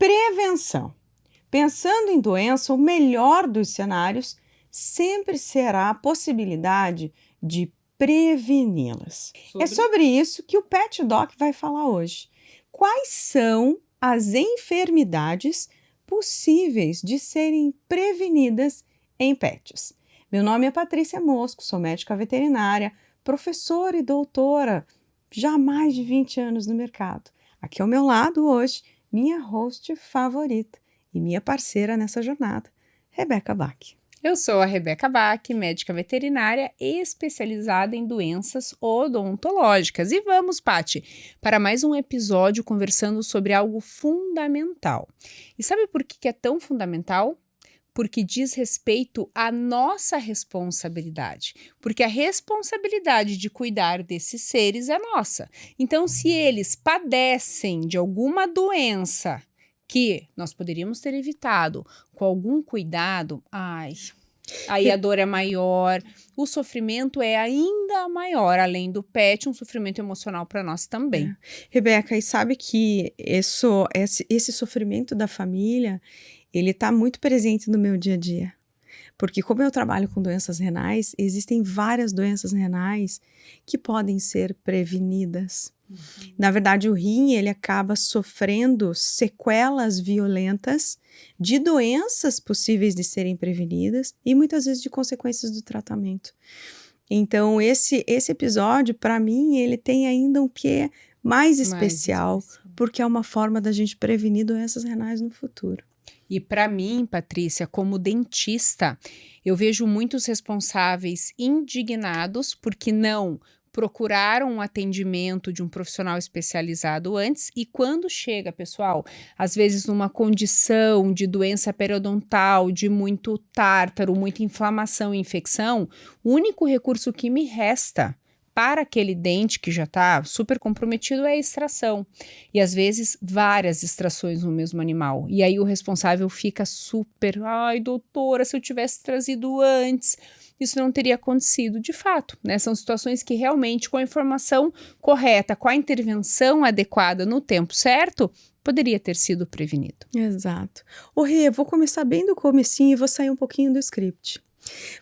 Prevenção. Pensando em doença, o melhor dos cenários sempre será a possibilidade de preveni-las. É sobre isso que o Pet Doc vai falar hoje. Quais são as enfermidades possíveis de serem prevenidas em pets? Meu nome é Patrícia Mosco, sou médica veterinária, professora e doutora, já há mais de 20 anos no mercado. Aqui ao meu lado hoje, minha host favorita e minha parceira nessa jornada, Rebeca Bach. Eu sou a Rebeca Bach, médica veterinária especializada em doenças odontológicas. E vamos, Pati, para mais um episódio conversando sobre algo fundamental. E sabe por que é tão fundamental? Porque diz respeito à nossa responsabilidade. Porque a responsabilidade de cuidar desses seres é nossa. Então, se eles padecem de alguma doença que nós poderíamos ter evitado com algum cuidado, aí a dor é maior, o sofrimento é ainda maior, além do pet, um sofrimento emocional para nós também. Rebeca, e sabe que esse sofrimento da família, ele está muito presente no meu dia a dia. Porque como eu trabalho com doenças renais, existem várias doenças renais que podem ser prevenidas. Na verdade, o rim, ele acaba sofrendo sequelas violentas de doenças possíveis de serem prevenidas e muitas vezes de consequências do tratamento. Então, esse episódio, para mim, ele tem ainda um quê mais especial, porque é uma forma da gente prevenir doenças renais no futuro. E para mim, Patrícia, como dentista, eu vejo muitos responsáveis indignados porque não procuraram um atendimento de um profissional especializado antes e quando chega, pessoal, às vezes numa condição de doença periodontal, de muito tártaro, muita inflamação e infecção, o único recurso que me resta para aquele dente que já está super comprometido é a extração. E às vezes várias extrações no mesmo animal. E aí o responsável fica super, ai doutora, se eu tivesse trazido antes, isso não teria acontecido. De fato, né? São situações que realmente com a informação correta, com a intervenção adequada no tempo certo, poderia ter sido prevenido. Exato. Ô Rê, eu vou começar bem do comecinho e vou sair um pouquinho do script.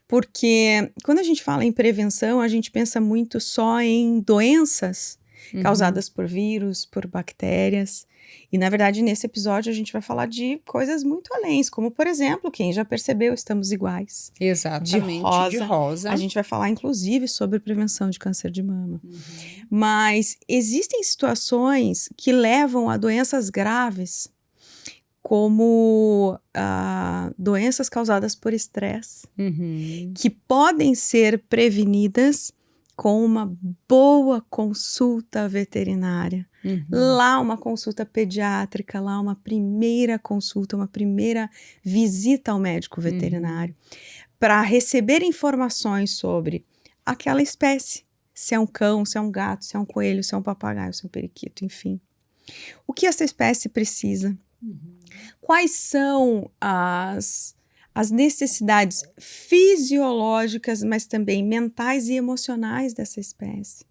Porque quando a gente fala em prevenção, a gente pensa muito só em doenças causadas por vírus, por bactérias. E, na verdade, nesse episódio a gente vai falar de coisas muito além, como, por exemplo, quem já percebeu, estamos iguais. Exatamente, de rosa. A gente vai falar, inclusive, sobre prevenção de câncer de mama. Mas existem situações que levam a doenças graves, como doenças causadas por estresse, que podem ser prevenidas com uma boa consulta veterinária. Lá uma consulta pediátrica, lá uma primeira consulta, uma primeira visita ao médico veterinário, para receber informações sobre aquela espécie, se é um cão, se é um gato, se é um coelho, se é um papagaio, se é um periquito, enfim. O que essa espécie precisa? Quais são as necessidades fisiológicas, mas também mentais e emocionais dessa espécie?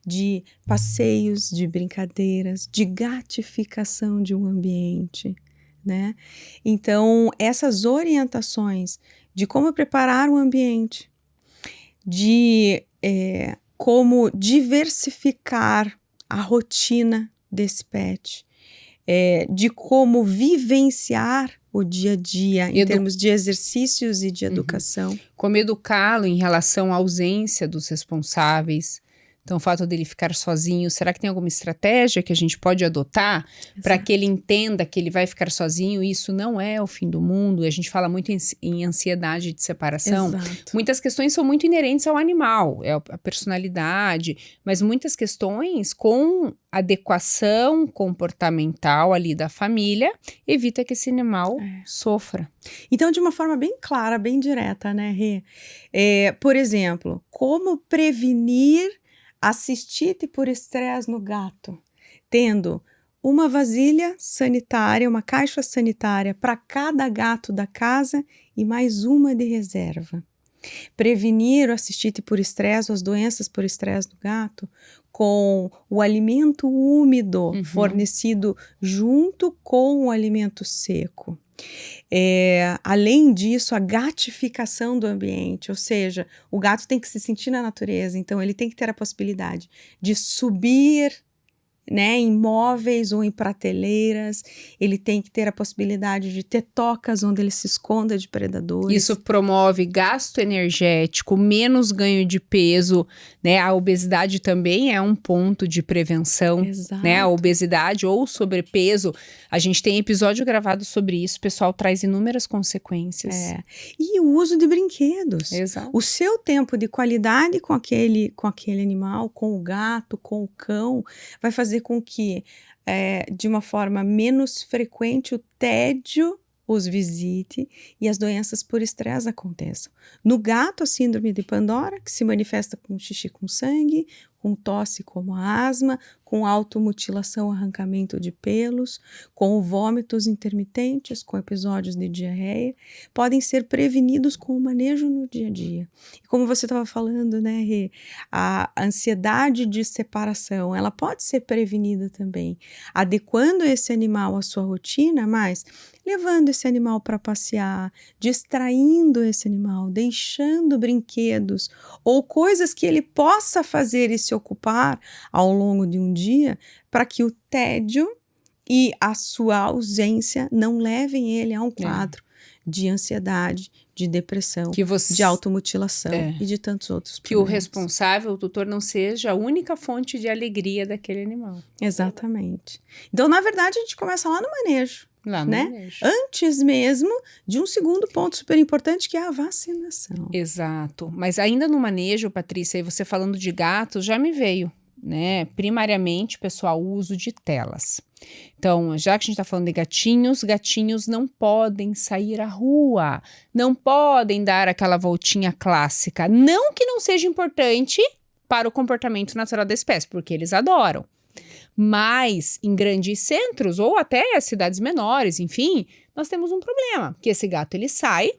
De passeios, de brincadeiras, de gatificação de um ambiente, né? Então, essas orientações de como preparar um ambiente, de como diversificar a rotina desse pet, de como vivenciar o dia a dia em termos de exercícios e de educação. Como educá-lo em relação à ausência dos responsáveis. Então, o fato dele ficar sozinho, será que tem alguma estratégia que a gente pode adotar para que ele entenda que ele vai ficar sozinho e isso não é o fim do mundo? A gente fala muito em ansiedade de separação. Exato. Muitas questões são muito inerentes ao animal, é a personalidade, mas muitas questões com adequação comportamental ali da família evita que esse animal sofra. Então, de uma forma bem clara, bem direta, né, Rê? Por exemplo, como prevenir a cistite por estresse no gato? Tendo uma vasilha sanitária, uma caixa sanitária para cada gato da casa e mais uma de reserva. Prevenir a cistite por estresse ou as doenças por estresse do gato com o alimento úmido fornecido junto com o alimento seco. Além disso, a gatificação do ambiente, ou seja, o gato tem que se sentir na natureza, então ele tem que ter a possibilidade de subir, né, em móveis ou em prateleiras, ele tem que ter a possibilidade de ter tocas onde ele se esconda de predadores. Isso promove gasto energético, menos ganho de peso, né? A obesidade também é um ponto de prevenção, né? A obesidade ou sobrepeso, a gente tem episódio gravado sobre isso, o pessoal traz inúmeras consequências. E o uso de brinquedos. Exato. O seu tempo de qualidade com aquele animal, com o gato, com o cão, vai fazer com que, de uma forma menos frequente, o tédio os visite e as doenças por estresse aconteçam. No gato, a síndrome de Pandora, que se manifesta com xixi com sangue, com tosse como a asma, com automutilação, arrancamento de pelos, com vômitos intermitentes, com episódios de diarreia, podem ser prevenidos com o manejo no dia a dia. E como você estava falando, né, Rê, a ansiedade de separação, ela pode ser prevenida também, adequando esse animal à sua rotina, mas levando esse animal para passear, distraindo esse animal, deixando brinquedos ou coisas que ele possa fazer e se ocupar ao longo de um dia, para que o tédio e a sua ausência não levem ele a um quadro de ansiedade, de depressão, de automutilação e de tantos outros problemas. Que o responsável, o tutor, não seja a única fonte de alegria daquele animal. Exatamente. Então, na verdade, a gente começa lá no manejo. Né? Antes mesmo de um segundo ponto super importante, que é a vacinação. Exato. Mas ainda no manejo, Patrícia, e você falando de gatos, já me veio, né? Primariamente, pessoal, o uso de telas. Então, já que a gente está falando de gatinhos não podem sair à rua, não podem dar aquela voltinha clássica. Não que não seja importante para o comportamento natural da espécie, porque eles adoram. Mas em grandes centros ou até cidades menores, enfim, nós temos um problema, que esse gato ele sai,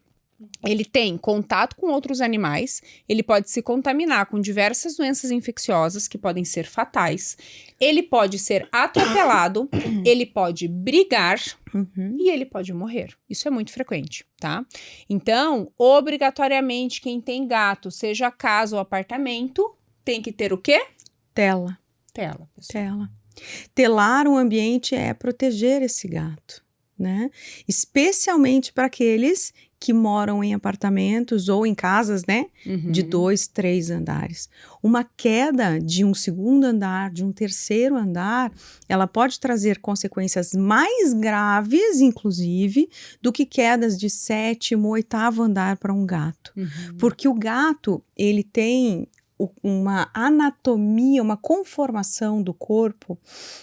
ele tem contato com outros animais, ele pode se contaminar com diversas doenças infecciosas que podem ser fatais, ele pode ser atropelado, ele pode brigar e ele pode morrer. Isso é muito frequente, tá? Então, obrigatoriamente, quem tem gato, seja casa ou apartamento, tem que ter o quê? Tela. Pessoal. Telar um ambiente é proteger esse gato, né? Especialmente para aqueles que moram em apartamentos ou em casas, né? De 2, 3 andares. Uma queda de um segundo andar, de um terceiro andar, ela pode trazer consequências mais graves, inclusive, do que quedas de 7º, 8º andar para um gato. Porque o gato, ele tem uma anatomia, uma conformação do corpo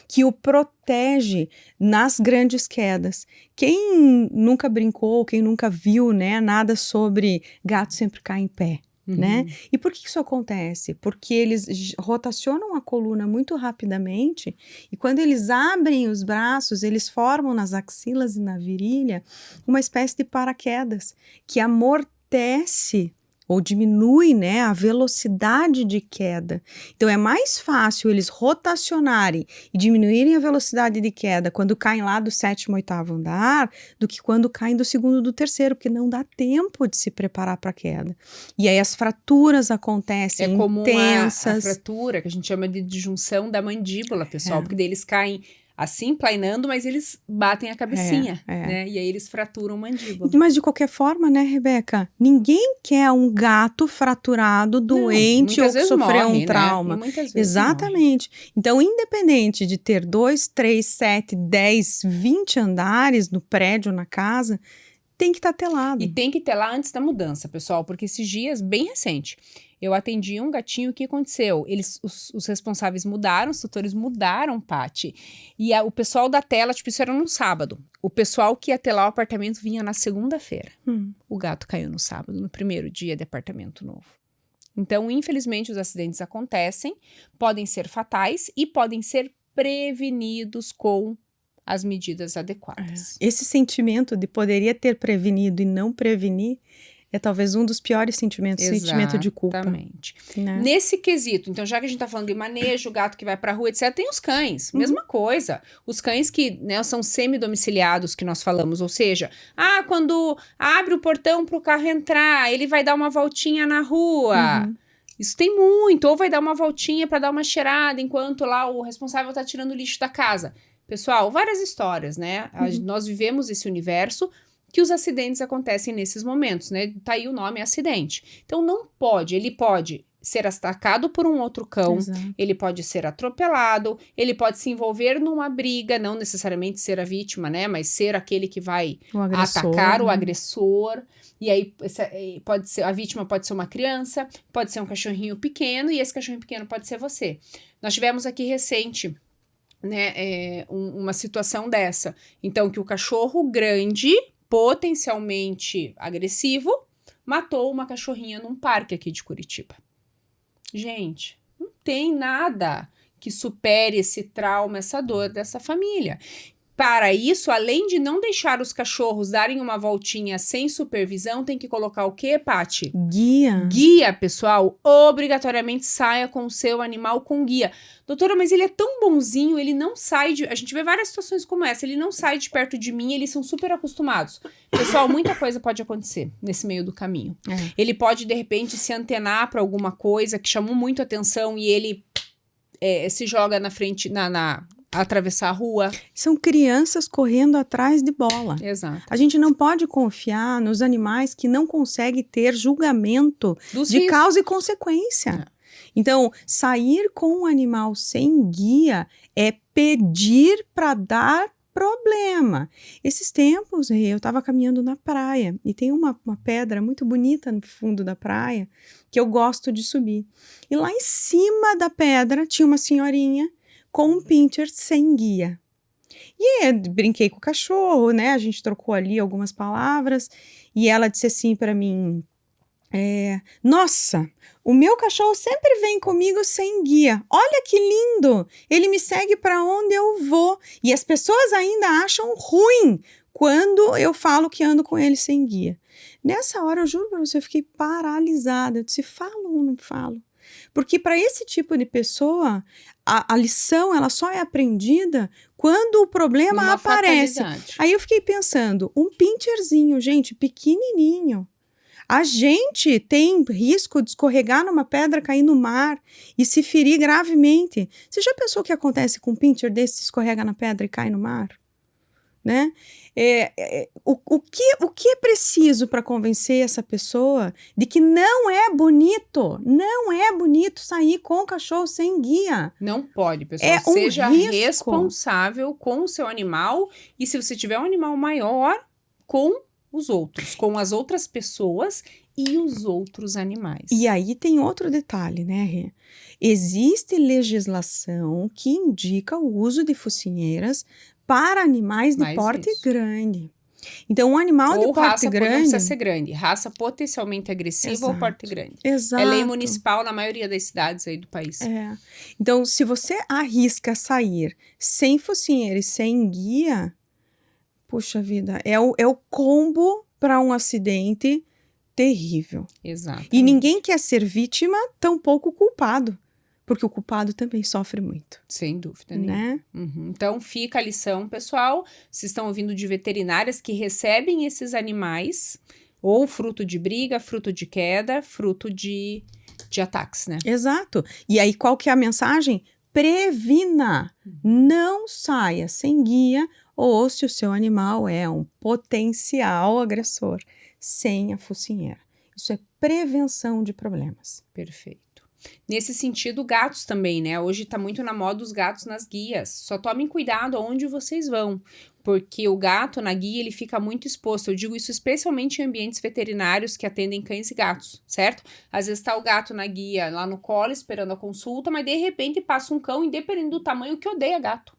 que o protege nas grandes quedas. Quem nunca brincou, quem nunca viu, né, nada sobre gato sempre cai em pé, né? E por que isso acontece? Porque eles rotacionam a coluna muito rapidamente e quando eles abrem os braços, eles formam nas axilas e na virilha uma espécie de paraquedas que amortece ou diminui, né, a velocidade de queda. Então, é mais fácil eles rotacionarem e diminuírem a velocidade de queda quando caem lá do 7º, 8º andar, do que quando caem do 2º, do 3º, porque não dá tempo de se preparar para a queda. E aí as fraturas acontecem intensas. É comum a fratura, que a gente chama de disjunção da mandíbula, pessoal, porque daí eles caem assim, planeando, mas eles batem a cabecinha, né? E aí eles fraturam a mandíbula. Mas de qualquer forma, né, Rebeca? Ninguém quer um gato fraturado, doente ou que sofreu um trauma. Né? Muitas vezes exatamente. Morre. Então, independente de ter 2, 3, 7, 10, 20 andares no prédio, na casa, tem que estar telado. E tem que telar antes da mudança, pessoal, porque esses dias, bem recente, eu atendi um gatinho, o que aconteceu? Os responsáveis mudaram, os tutores mudaram, Paty. E o pessoal da tela, tipo, isso era num sábado. O pessoal que ia telar o apartamento vinha na segunda-feira. O gato caiu no sábado, no primeiro dia de apartamento novo. Então, infelizmente, os acidentes acontecem, podem ser fatais e podem ser prevenidos com as medidas adequadas. Esse sentimento de poderia ter prevenido e não prevenir é talvez um dos piores sentimentos, sentimento de culpa. Exatamente. Né? Nesse quesito, então já que a gente tá falando de manejo, gato que vai pra rua, etc, tem os cães, mesma coisa. Os cães que, né, são semi-domiciliados que nós falamos, ou seja, quando abre o portão pro carro entrar, ele vai dar uma voltinha na rua. Isso tem muito, ou vai dar uma voltinha pra dar uma cheirada enquanto lá o responsável tá tirando o lixo da casa. Pessoal, várias histórias, né? Nós vivemos esse universo que os acidentes acontecem nesses momentos, né? Tá aí o nome acidente. Então, ele pode ser atacado por um outro cão, ele pode ser atropelado, ele pode se envolver numa briga, não necessariamente ser a vítima, né? Mas ser aquele que vai atacar o agressor. E aí, a vítima pode ser uma criança, pode ser um cachorrinho pequeno, e esse cachorrinho pequeno pode ser você. Nós tivemos aqui recente, né, uma situação dessa. Então, que o cachorro grande, potencialmente agressivo, matou uma cachorrinha num parque aqui de Curitiba. Gente, não tem nada que supere esse trauma, essa dor dessa família. Para isso, além de não deixar os cachorros darem uma voltinha sem supervisão, tem que colocar o quê, Paty? Guia. Guia, pessoal. Obrigatoriamente saia com o seu animal com guia. Doutora, mas ele é tão bonzinho, ele não sai de... A gente vê várias situações como essa, ele não sai de perto de mim, eles são super acostumados. Pessoal, muita coisa pode acontecer nesse meio do caminho. Ele pode, de repente, se antenar para alguma coisa que chamou muito atenção e ele se joga na frente, atravessar a rua. São crianças correndo atrás de bola. Exato. A gente não pode confiar nos animais que não conseguem ter julgamento de causa e consequência. Então, sair com um animal sem guia é pedir para dar problema. Esses tempos, eu estava caminhando na praia e tem uma pedra muito bonita no fundo da praia que eu gosto de subir. E lá em cima da pedra tinha uma senhorinha com um pincher sem guia. E eu brinquei com o cachorro, né? A gente trocou ali algumas palavras e ela disse assim para mim, nossa, o meu cachorro sempre vem comigo sem guia. Olha que lindo! Ele me segue para onde eu vou. E as pessoas ainda acham ruim quando eu falo que ando com ele sem guia. Nessa hora, eu juro para você, eu fiquei paralisada. Eu disse, falo ou não falo? Porque para esse tipo de pessoa, a lição ela só é aprendida quando o problema aparece. Fatalidade. Aí eu fiquei pensando, um pincherzinho, gente, pequenininho. A gente tem risco de escorregar numa pedra, cair no mar e se ferir gravemente. Você já pensou o que acontece com um pincher desse, escorrega na pedra e cai no mar? Né? O que é preciso para convencer essa pessoa de que não é bonito sair com o cachorro sem guia? Não pode, pessoal. Seja responsável com o seu animal e se você tiver um animal maior, com os outros, com as outras pessoas e os outros animais. E aí tem outro detalhe, né, Rê? Existe legislação que indica o uso de focinheiras para animais de porte grande. Então, um animal de porte grande... Não precisa ser grande. Raça potencialmente agressiva ou porte grande. Exato. É lei municipal na maioria das cidades aí do país. Então, se você arrisca sair sem focinheira e sem guia, puxa vida, é o combo para um acidente terrível. Exato. E ninguém quer ser vítima, tampouco culpado. Porque o culpado também sofre muito. Sem dúvida, né? Então, fica a lição, pessoal. Vocês estão ouvindo de veterinárias que recebem esses animais, ou fruto de briga, fruto de queda, fruto de ataques, né? Exato. E aí, qual que é a mensagem? Previna. Não saia sem guia ou se o seu animal é um potencial agressor, sem a focinheira. Isso é prevenção de problemas. Perfeito. Nesse sentido, gatos também, né? Hoje tá muito na moda os gatos nas guias. Só tomem cuidado aonde vocês vão, porque o gato na guia, ele fica muito exposto. Eu digo isso especialmente em ambientes veterinários que atendem cães e gatos, certo? Às vezes tá o gato na guia lá no colo esperando a consulta, mas de repente passa um cão, independente do tamanho, que odeia gato.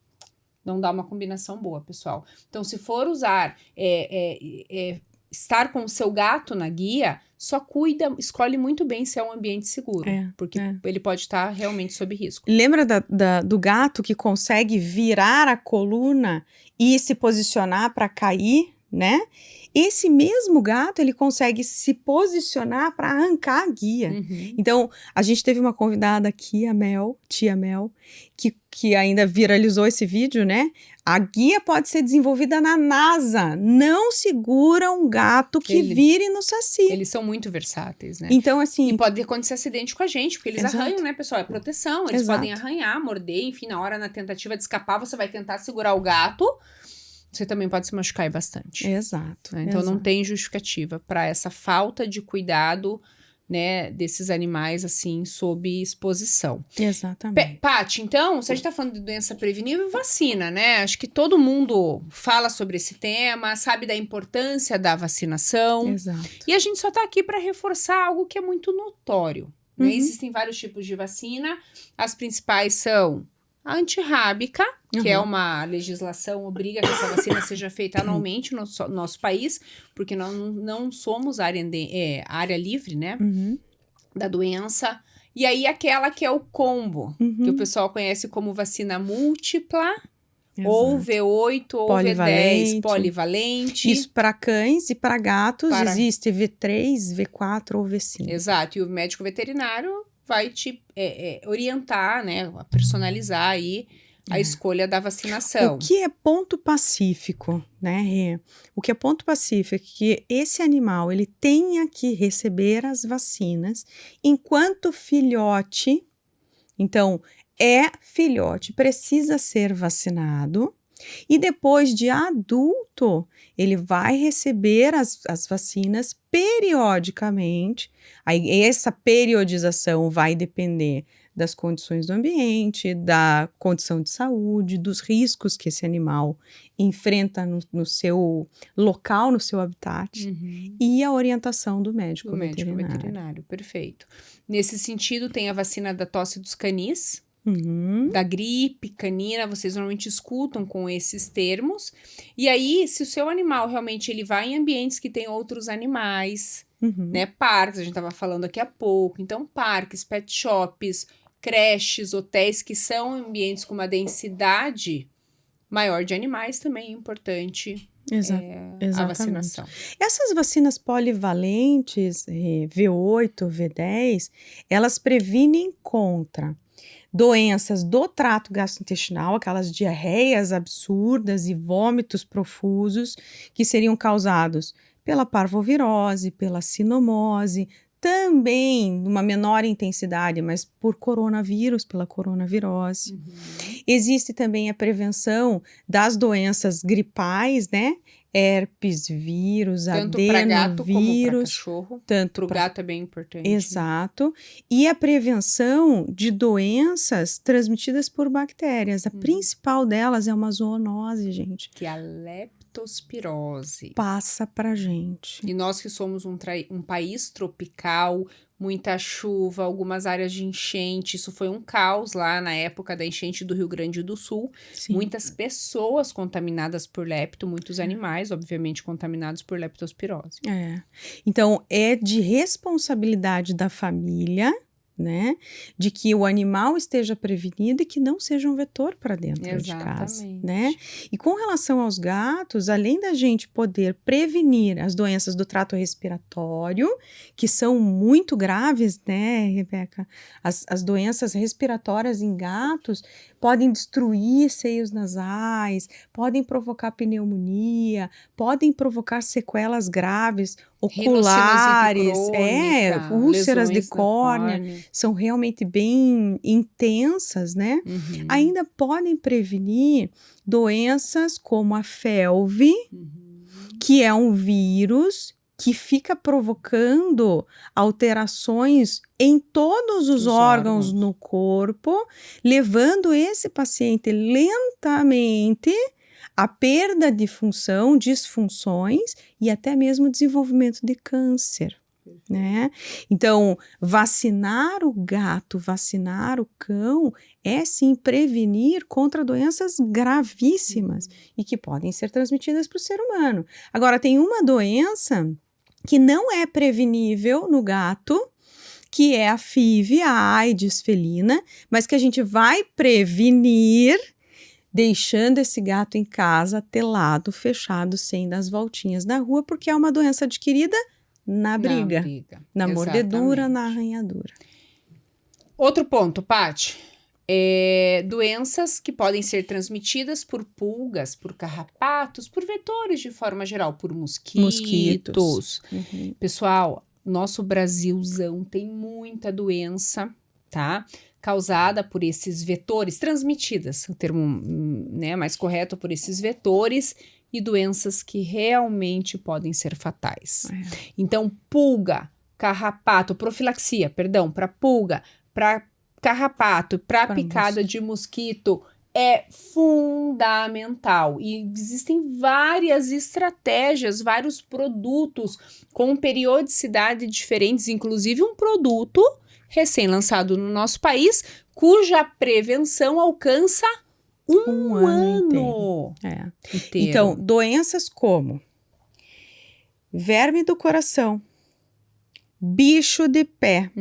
Não dá uma combinação boa, pessoal. Então, se for usar, estar com o seu gato na guia, só escolhe muito bem se é um ambiente seguro, porque ele pode estar realmente sob risco. Lembra do gato que consegue virar a coluna e se posicionar para cair né? Esse mesmo gato, ele consegue se posicionar para arrancar a guia. Então, a gente teve uma convidada aqui, a tia Mel, que ainda viralizou esse vídeo, né? A guia pode ser desenvolvida na NASA. Não segura um gato que vire no saci. Eles são muito versáteis, né? Então, assim... E pode acontecer acidente com a gente, porque eles arranham, né, pessoal? É proteção. Eles podem arranhar, morder, enfim, na tentativa de escapar, você vai tentar segurar o gato... Você também pode se machucar bastante. Exato. Né? Então, não tem justificativa para essa falta de cuidado, né, desses animais, assim, sob exposição. Exatamente. Paty, então, se a gente tá falando de doença prevenível, vacina, né? Acho que todo mundo fala sobre esse tema, sabe da importância da vacinação. Exato. E a gente só tá aqui para reforçar algo que é muito notório. Né? Existem vários tipos de vacina. As principais são a antirrábica, que é uma legislação, obriga que essa vacina seja feita anualmente no nosso país, porque nós não somos área livre, né, da doença. E aí aquela que é o combo, que o pessoal conhece como vacina múltipla, ou V8 ou V10, polivalente. Isso para cães e para gatos existe V3, V4 ou V5. Exato, e o médico veterinário vai te orientar, né, a personalizar aí a escolha da vacinação. O que é ponto pacífico, né, Rê? O que é ponto pacífico é que esse animal, ele tenha que receber as vacinas enquanto filhote. Então, filhote, precisa ser vacinado. E depois de adulto, ele vai receber as vacinas periodicamente. Aí, essa periodização vai depender das condições do ambiente, da condição de saúde, dos riscos que esse animal enfrenta no seu local, no seu habitat, e a orientação do médico veterinário. Perfeito. Nesse sentido, tem a vacina da tosse dos canis, da gripe canina, vocês normalmente escutam com esses termos. E aí, se o seu animal realmente ele vai em ambientes que tem outros animais, né, parques, a gente estava falando aqui há pouco, então parques, pet shops, creches, hotéis, que são ambientes com uma densidade maior de animais, também é importante a vacinação. Essas vacinas polivalentes, V8, V10, elas previnem contra doenças do trato gastrointestinal, aquelas diarreias absurdas e vômitos profusos que seriam causados pela parvovirose, pela sinomose, também numa menor intensidade, mas por coronavírus, pela coronavirose. Existe também a prevenção das doenças gripais, né? Herpes vírus, tanto para gato como para cachorro. Para o gato é bem importante. Exato. E a prevenção de doenças transmitidas por bactérias. A principal delas é uma zoonose, gente. Que é a leptospirose. Passa pra gente. E nós que somos um país tropical, muita chuva, algumas áreas de enchente, isso foi um caos lá na época da enchente do Rio Grande do Sul. Sim. Muitas pessoas contaminadas por lepto, muitos animais, obviamente, contaminados por leptospirose. Então, é de responsabilidade da família, né, de que o animal esteja prevenido e que não seja um vetor para dentro de casa, né? E com relação aos gatos, além da gente poder prevenir as doenças do trato respiratório, que são muito graves, né, Rebeca? As doenças respiratórias em gatos podem destruir seios nasais, podem provocar pneumonia, podem provocar sequelas graves oculares, úlceras de córnea, são realmente bem intensas, né? Ainda podem prevenir doenças como a FeLV, que é um vírus que fica provocando alterações em todos os órgãos no corpo, levando esse paciente lentamente à perda de função, disfunções e até mesmo desenvolvimento de câncer, né? Então, vacinar o gato, vacinar o cão é sim prevenir contra doenças gravíssimas e que podem ser transmitidas para o ser humano. Agora, tem uma doença que não é prevenível no gato, que é a FIV, a AIDS felina, mas que a gente vai prevenir deixando esse gato em casa, telado, fechado, sem dar as voltinhas na rua, porque é uma doença adquirida na briga, na mordedura, na arranhadura. Outro ponto, Paty, doenças que podem ser transmitidas por pulgas, por carrapatos, por vetores de forma geral, por mosquitos. Uhum. Pessoal, nosso Brasilzão tem muita doença, tá? Causada por esses vetores, transmitidas, o termo, né, mais correto, por esses vetores e doenças que realmente podem ser fatais. Então, pulga, carrapato, profilaxia, perdão, para pulga, para carrapato, para picada de mosquito, é fundamental. E existem várias estratégias, vários produtos com periodicidade diferentes, inclusive um produto recém-lançado no nosso país, cuja prevenção alcança um ano inteiro. Então, doenças como verme do coração, bicho de pé,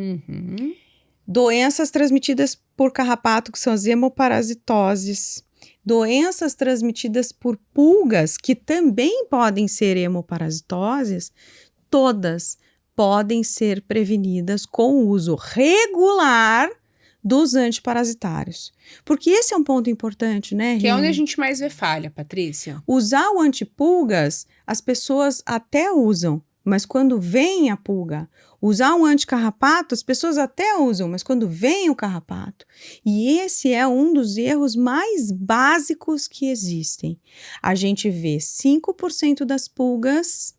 doenças transmitidas por carrapato, que são as hemoparasitoses, doenças transmitidas por pulgas, que também podem ser hemoparasitoses, todas podem ser prevenidas com o uso regular dos antiparasitários. Porque esse é um ponto importante, né, Que é onde a gente mais vê falha, Patrícia. Usar o antipulgas, as pessoas até usam, mas quando vem a pulga, usar um anticarrapato, as pessoas até usam, mas quando vem o carrapato. E esse é um dos erros mais básicos que existem. A gente vê 5% das pulgas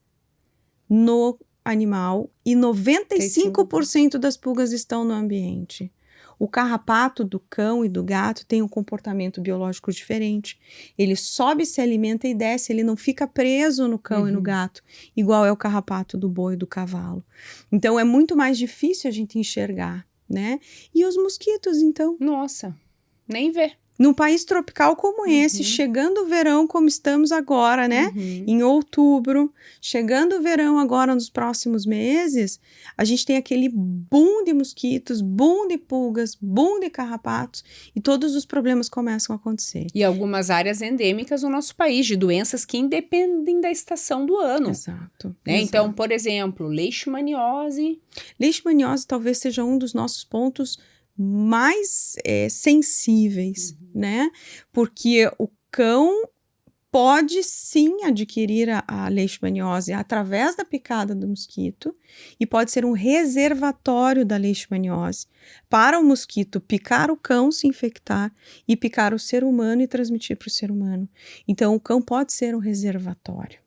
no animal e 95% das pulgas estão no ambiente. O carrapato do cão e do gato tem um comportamento biológico diferente. Ele sobe, se alimenta e desce, ele não fica preso no cão e no gato, igual é o carrapato do boi e do cavalo. Então, é muito mais difícil a gente enxergar, né? E os mosquitos, então? Nossa, nem vê. Num país tropical como esse, chegando o verão como estamos agora, né? Em outubro, chegando o verão agora nos próximos meses, a gente tem aquele boom de mosquitos, boom de pulgas, boom de carrapatos e todos os problemas começam a acontecer. E algumas áreas endêmicas no nosso país, de doenças que independem da estação do ano. Exato. Né? Então, por exemplo, leishmaniose. Leishmaniose talvez seja um dos nossos pontos mais sensíveis, né? Porque o cão pode sim adquirir a leishmaniose através da picada do mosquito e pode ser um reservatório da leishmaniose para o mosquito picar o cão, se infectar e picar o ser humano e transmitir para o ser humano. Então, o cão pode ser um reservatório,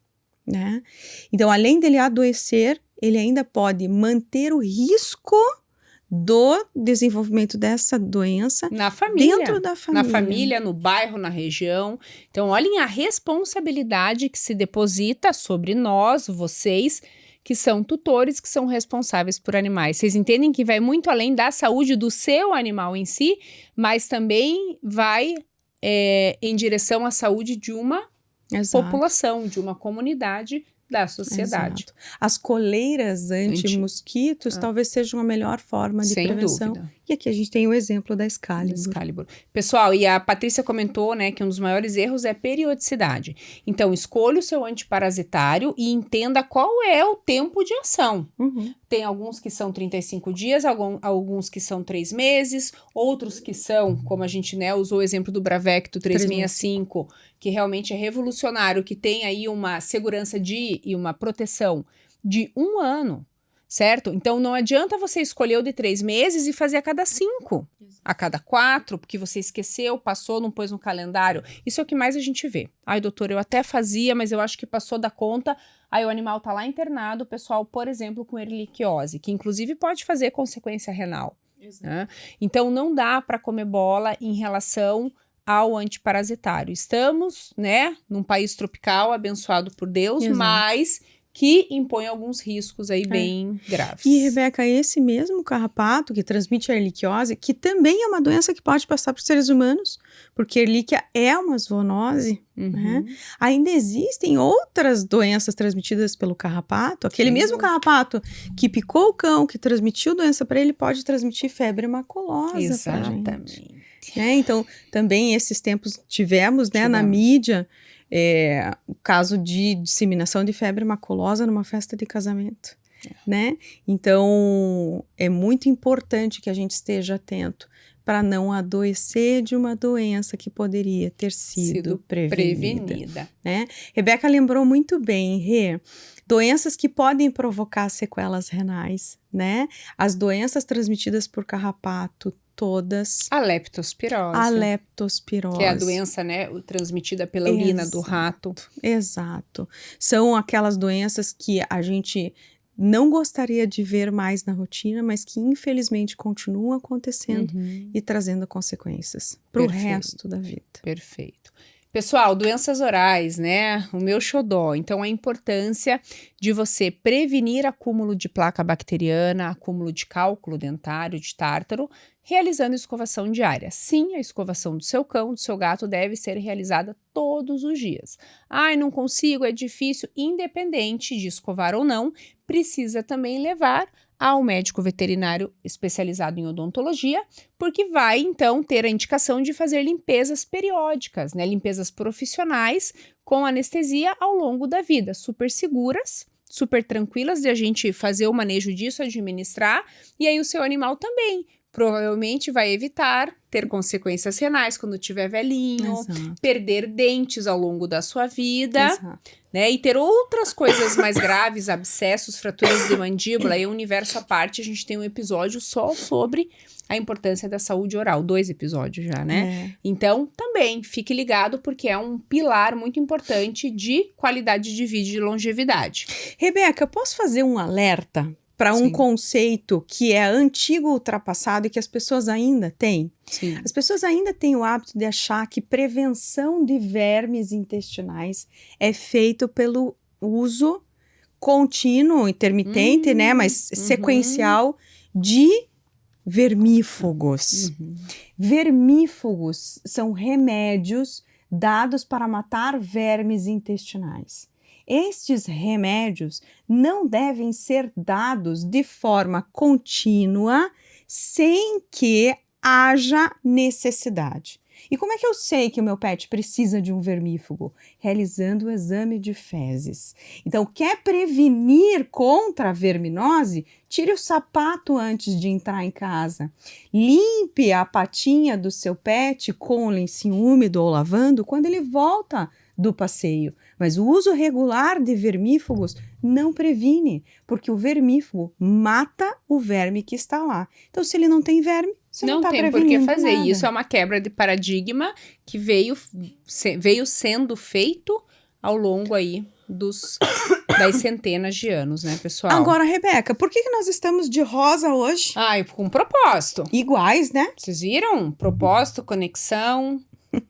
né? Então, além dele adoecer, ele ainda pode manter o risco do desenvolvimento dessa doença na família, dentro da família. Na família, no bairro, na região. Então, olhem a responsabilidade que se deposita sobre nós, vocês, que são tutores, que são responsáveis por animais. Vocês entendem que vai muito além da saúde do seu animal em si, mas também vai em direção à saúde de uma população, de uma comunidade da sociedade. Exato. As coleiras anti-mosquitos talvez sejam a melhor forma de prevenção. Sem dúvida. E aqui a gente tem o exemplo da Excalibur. Pessoal, e a Patrícia comentou, né, que um dos maiores erros é periodicidade. Então, escolha o seu antiparasitário e entenda qual é o tempo de ação. Tem alguns que são 35 dias, alguns que são 3 meses, outros que são, como a gente, né, usou o exemplo do Bravecto 365, que realmente é revolucionário, que tem aí uma segurança e uma proteção de 1 ano. Certo? Então, não adianta você escolher o de 3 meses e fazer a cada 5, a cada 4, porque você esqueceu, passou, não pôs no calendário. Isso é o que mais a gente vê. Ai, doutor, eu até fazia, mas eu acho que passou da conta. Aí o animal tá lá internado, o pessoal, por exemplo, com erliquiose, que inclusive pode fazer consequência renal. Né? Então, não dá para comer bola em relação ao antiparasitário. Estamos, né, num país tropical, abençoado por Deus, mas que impõe alguns riscos aí bem graves. E, Rebeca, esse mesmo carrapato que transmite a erliquiose, que também é uma doença que pode passar para os seres humanos, porque a erlíquia é uma zoonose, né? Ainda existem outras doenças transmitidas pelo carrapato. Aquele mesmo carrapato que picou o cão, que transmitiu doença para ele, pode transmitir febre maculosa. Exatamente. Então, também esses tempos tivemos, né, na mídia, o caso de disseminação de febre maculosa numa festa de casamento, né? Então, é muito importante que a gente esteja atento para não adoecer de uma doença que poderia ter sido prevenida. Né? Rebeca lembrou muito bem, Rê, doenças que podem provocar sequelas renais, né? As doenças transmitidas por carrapato, todas. A leptospirose. A leptospirose. Que é a doença, né, transmitida pela urina do rato. Exato. São aquelas doenças que a gente não gostaria de ver mais na rotina, mas que infelizmente continuam acontecendo e trazendo consequências para o resto da vida. Perfeito. Pessoal, doenças orais, né? O meu xodó. Então, a importância de você prevenir acúmulo de placa bacteriana, acúmulo de cálculo dentário, de tártaro, realizando escovação diária. Sim, a escovação do seu cão, do seu gato, deve ser realizada todos os dias. Ai, não consigo, é difícil. Independente de escovar ou não, precisa também levar ao médico veterinário especializado em odontologia, porque vai, então, ter a indicação de fazer limpezas periódicas, né? Limpezas profissionais com anestesia ao longo da vida, super seguras, super tranquilas de a gente fazer o manejo disso, administrar, e aí o seu animal também provavelmente vai evitar ter consequências renais quando tiver velhinho, perder dentes ao longo da sua vida, né? E ter outras coisas mais graves, abscessos, fraturas de mandíbula, e um universo à parte, a gente tem um episódio só sobre a importância da saúde oral, 2 episódios já, né? Então, também, fique ligado, porque é um pilar muito importante de qualidade de vida e de longevidade. Rebeca, eu posso fazer um alerta para um conceito que é antigo, ultrapassado e que as pessoas ainda têm? Sim. As pessoas ainda têm o hábito de achar que prevenção de vermes intestinais é feito pelo uso contínuo, intermitente, né, mas sequencial de vermífugos. Vermífugos são remédios dados para matar vermes intestinais. Estes remédios não devem ser dados de forma contínua sem que haja necessidade. E como é que eu sei que o meu pet precisa de um vermífugo? Realizando o exame de fezes. Então, quer prevenir contra a verminose? Tire o sapato antes de entrar em casa. Limpe a patinha do seu pet com lencinho úmido ou lavando quando ele volta do passeio. Mas o uso regular de vermífugos não previne, porque o vermífugo mata o verme que está lá. Então, se ele não tem verme, você não está prevenindo tem por que fazer. nada. Isso é uma quebra de paradigma que veio sendo feito ao longo aí das centenas de anos, né, pessoal? Agora, Rebeca, por que nós estamos de rosa hoje? Com propósito. Iguais, né? Vocês viram? Propósito, conexão,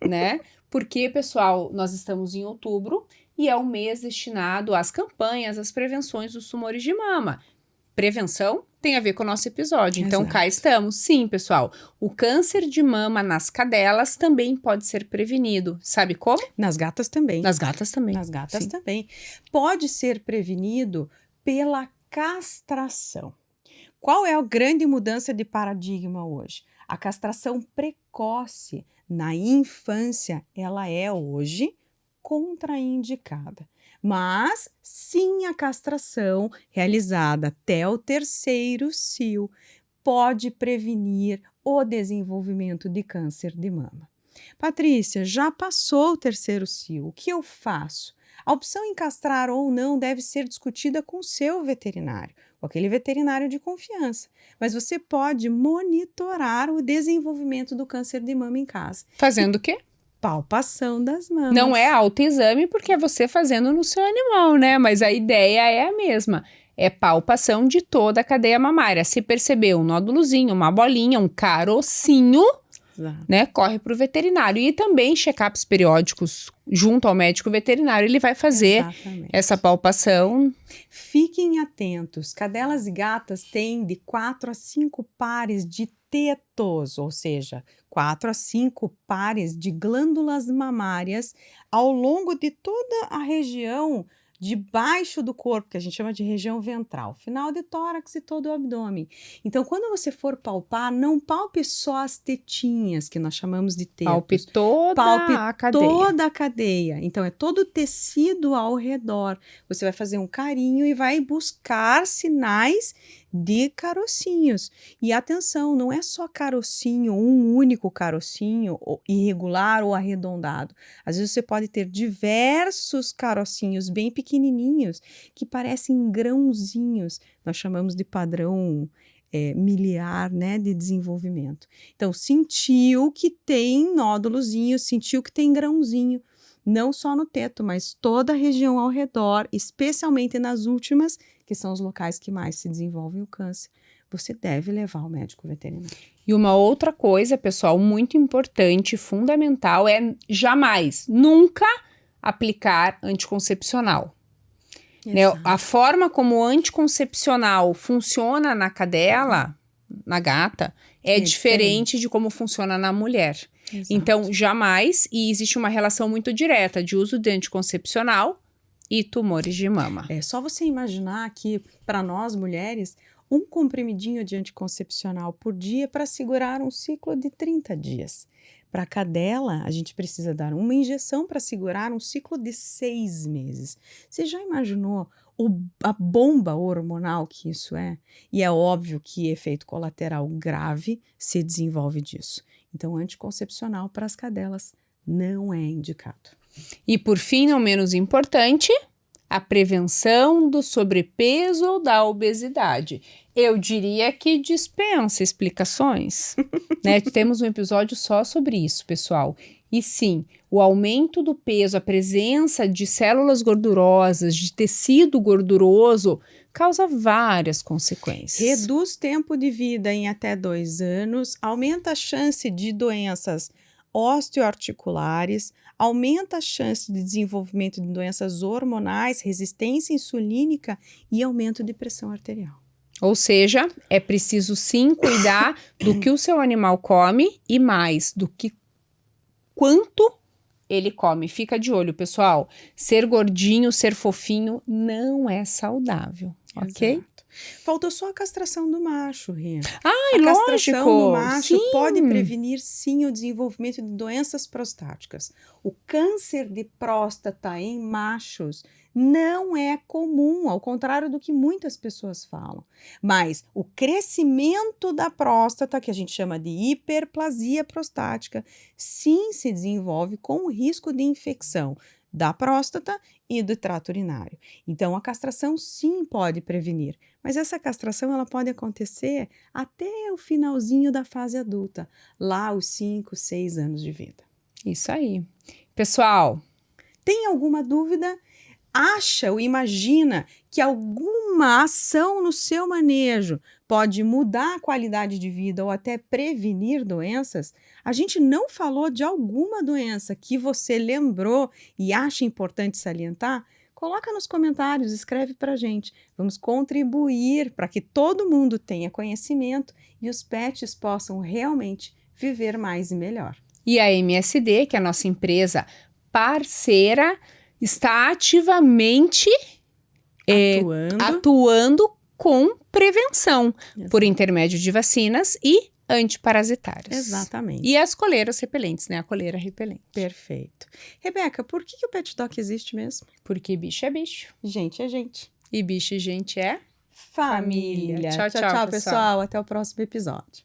né? Porque, pessoal, nós estamos em outubro e é um mês destinado às campanhas, às prevenções dos tumores de mama. Prevenção tem a ver com o nosso episódio, então cá estamos. Sim, pessoal, o câncer de mama nas cadelas também pode ser prevenido. Sabe como? Nas gatas também. Nas gatas também. Nas gatas também. Pode ser prevenido pela castração. Qual é a grande mudança de paradigma hoje? A castração precoce na infância, ela é hoje contraindicada. Mas, sim, a castração realizada até o 3º cio pode prevenir o desenvolvimento de câncer de mama. Patrícia, já passou o 3º cio, o que eu faço? A opção em castrar ou não deve ser discutida com o seu veterinário, com aquele veterinário de confiança. Mas você pode monitorar o desenvolvimento do câncer de mama em casa. Fazendo o quê? Palpação das mamas. Não é autoexame porque é você fazendo no seu animal, né? Mas a ideia é a mesma. É palpação de toda a cadeia mamária. Se perceber um nódulozinho, uma bolinha, um carocinho, né? Corre para o veterinário. E também check-ups periódicos junto ao médico veterinário. Ele vai fazer essa palpação. Fiquem atentos. Cadelas e gatas têm de 4 a 5 pares de tetos, ou seja, 4 a 5 pares de glândulas mamárias ao longo de toda a região debaixo do corpo, que a gente chama de região ventral, final de tórax e todo o abdômen. Então, quando você for palpar, não palpe só as tetinhas, que nós chamamos de tetos. Palpe toda a cadeia. Toda a cadeia. Então, é todo o tecido ao redor. Você vai fazer um carinho e vai buscar sinais de carocinhos. E atenção, não é só carocinho, um único carocinho, irregular ou arredondado. Às vezes você pode ter diversos carocinhos bem pequenininhos que parecem grãozinhos. Nós chamamos de padrão miliar, né, de desenvolvimento. Então, sentiu que tem nódulozinho, sentiu que tem grãozinho, não só no teto, mas toda a região ao redor, especialmente nas últimas, que são os locais que mais se desenvolvem o câncer, você deve levar ao médico veterinário. E uma outra coisa, pessoal, muito importante, fundamental, é jamais, nunca aplicar anticoncepcional. Né? A forma como o anticoncepcional funciona na cadela, na gata, é diferente de como funciona na mulher. Exato. Então, jamais, e existe uma relação muito direta de uso de anticoncepcional e tumores de mama. É só você imaginar que, para nós mulheres, um comprimidinho de anticoncepcional por dia para segurar um ciclo de 30 dias. Para a cadela, a gente precisa dar uma injeção para segurar um ciclo de 6 meses. Você já imaginou a bomba hormonal que isso é? E é óbvio que efeito colateral grave se desenvolve disso. Então, anticoncepcional para as cadelas não é indicado. E por fim, não menos importante, a prevenção do sobrepeso ou da obesidade. Eu diria que dispensa explicações, né? Temos um episódio só sobre isso, pessoal. E sim, o aumento do peso, a presença de células gordurosas, de tecido gorduroso, causa várias consequências. Reduz tempo de vida em até 2 anos, aumenta a chance de doenças osteoarticulares, aumenta a chance de desenvolvimento de doenças hormonais, resistência insulínica e aumento de pressão arterial. Ou seja, é preciso sim cuidar do que o seu animal come e mais do que quanto ele come. Fica de olho, pessoal. Ser gordinho, ser fofinho não é saudável, ok? Exato. Faltou só a castração do macho, Rê. Ai, a lógico! castração do macho sim. pode prevenir, sim, o desenvolvimento de doenças prostáticas. O câncer de próstata em machos não é comum, ao contrário do que muitas pessoas falam. Mas o crescimento da próstata, que a gente chama de hiperplasia prostática, sim se desenvolve com risco de infecção da próstata e do trato urinário. Então, a castração sim pode prevenir, mas essa castração ela pode acontecer até o finalzinho da fase adulta, lá aos 5, 6 anos de vida. Isso aí. Pessoal, tem alguma dúvida? Acha ou imagina que alguma ação no seu manejo pode mudar a qualidade de vida ou até prevenir doenças? A gente não falou de alguma doença que você lembrou e acha importante salientar? Coloca nos comentários, escreve para a gente. Vamos contribuir para que todo mundo tenha conhecimento e os pets possam realmente viver mais e melhor. E a MSD, que é a nossa empresa parceira, está ativamente atuando com prevenção. Exato. Por intermédio de vacinas e antiparasitários. Exatamente. E as coleiras repelentes, né? A coleira repelente. Perfeito. Rebeca, por que o Pet Doc existe mesmo? Porque bicho é bicho. Gente é gente. E bicho e gente é família. Tchau, pessoal. Até o próximo episódio.